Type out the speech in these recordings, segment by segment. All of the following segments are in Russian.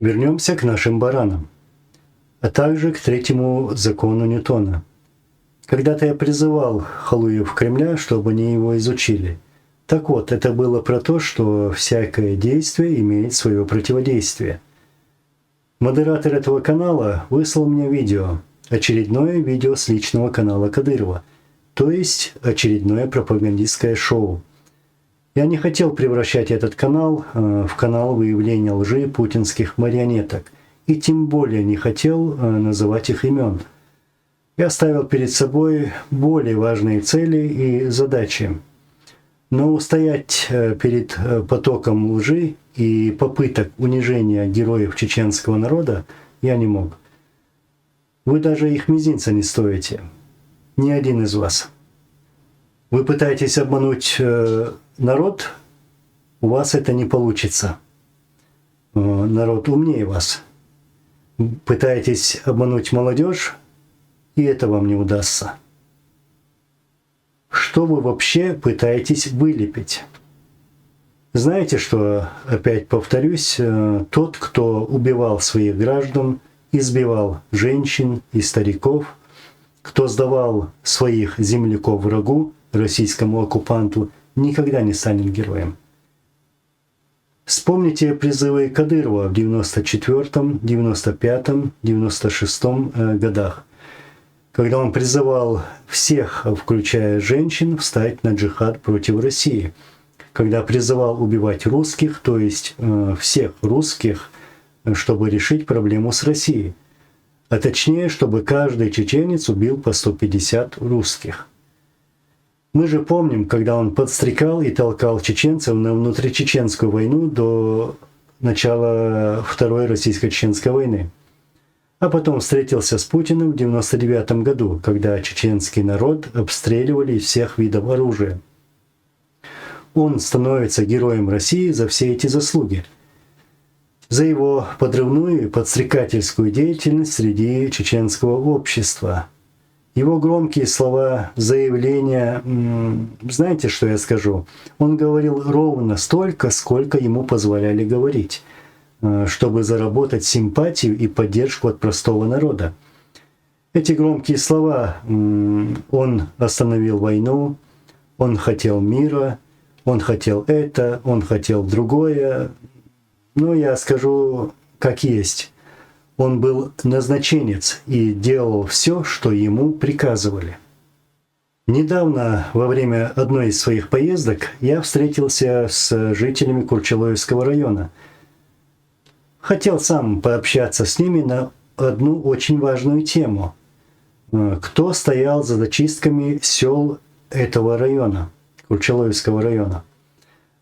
Вернемся к нашим баранам, а также к третьему закону Ньютона. Когда-то я призывал халуев Кремля, чтобы они его изучили. Так вот, это было про то, что всякое действие имеет свое противодействие. Модератор этого канала выслал мне видео, очередное видео с личного канала Кадырова, то есть очередное пропагандистское шоу. Я не хотел превращать этот канал в канал выявления лжи путинских марионеток, и тем более не хотел называть их имен. Я ставил перед собой более важные цели и задачи. Но устоять перед потоком лжи и попыток унижения героев чеченского народа я не мог. Вы даже их мизинца не стоите. Ни один из вас. Вы пытаетесь обмануть народ, у вас это не получится. Народ умнее вас. Пытаетесь обмануть молодежь, и это вам не удастся. Что вы вообще пытаетесь вылепить? Знаете, что, опять повторюсь, тот, кто убивал своих граждан, избивал женщин и стариков, кто сдавал своих земляков врагу, российскому оккупанту, никогда не станет героем. Вспомните призывы Кадырова в 94-м, 95-м, 96-м годах, когда он призывал всех, включая женщин, встать на джихад против России, когда призывал убивать русских, то есть всех русских, чтобы решить проблему с Россией, а точнее, чтобы каждый чеченец убил по 150 русских. Мы же помним, когда он подстрекал и толкал чеченцев на внутричеченскую войну до начала Второй российско-чеченской войны. А потом встретился с Путиным в 1999 году, когда чеченский народ обстреливали из всех видов оружия. Он становится героем России за все эти заслуги. За его подрывную и подстрекательскую деятельность среди чеченского общества. Его громкие слова, заявления, знаете, что я скажу? Он говорил ровно столько, сколько ему позволяли говорить, чтобы заработать симпатию и поддержку от простого народа. Эти громкие слова: он остановил войну, он хотел мира, он хотел это, он хотел другое. Ну, я скажу как есть. Он был назначенец и делал все, что ему приказывали. Недавно, во время одной из своих поездок, я встретился с жителями Курчалоевского района. Хотел сам пообщаться с ними на одну очень важную тему. Кто стоял за зачистками сел этого района, Курчалоевского района.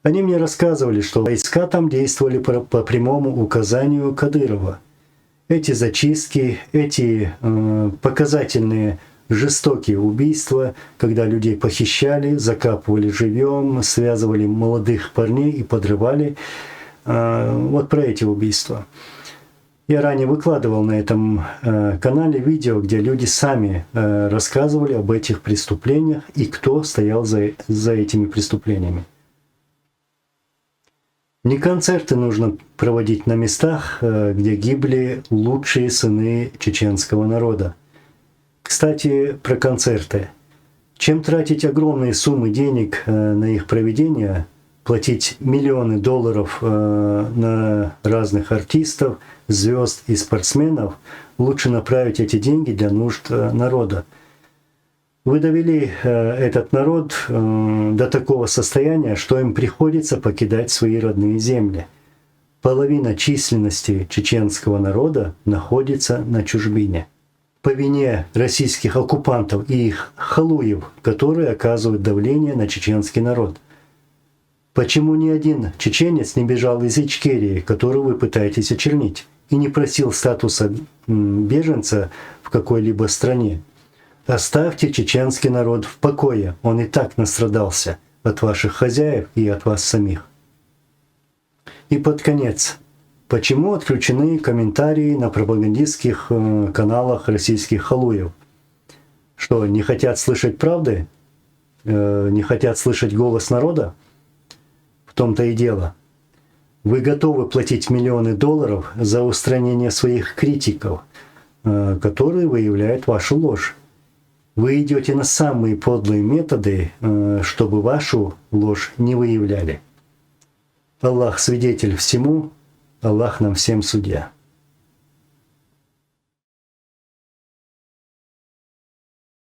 Они мне рассказывали, что войска там действовали по прямому указанию Кадырова. Эти зачистки, эти показательные жестокие убийства, когда людей похищали, закапывали живьем, связывали молодых парней и подрывали, вот про эти убийства. Я ранее выкладывал на этом канале видео, где люди сами рассказывали об этих преступлениях и кто стоял за этими преступлениями. Не концерты нужно проводить на местах, где гибли лучшие сыны чеченского народа. Кстати, про концерты. Чем тратить огромные суммы денег на их проведение, платить миллионы долларов на разных артистов, звезд и спортсменов, лучше направить эти деньги для нужд народа. Вы довели этот народ до такого состояния, что им приходится покидать свои родные земли. Половина численности чеченского народа находится на чужбине. По вине российских оккупантов и их халуев, которые оказывают давление на чеченский народ. Почему ни один чеченец не бежал из Ичкерии, которую вы пытаетесь очернить, и не просил статуса беженца в какой-либо стране? Оставьте чеченский народ в покое, он и так настрадался от ваших хозяев и от вас самих. И под конец. Почему отключены комментарии на пропагандистских каналах российских халуев? Что, не хотят слышать правды? Не хотят слышать голос народа? В том-то и дело. Вы готовы платить миллионы долларов за устранение своих критиков, которые выявляют вашу ложь. Вы идете на самые подлые методы, чтобы вашу ложь не выявляли. Аллах свидетель всему, Аллах нам всем судья.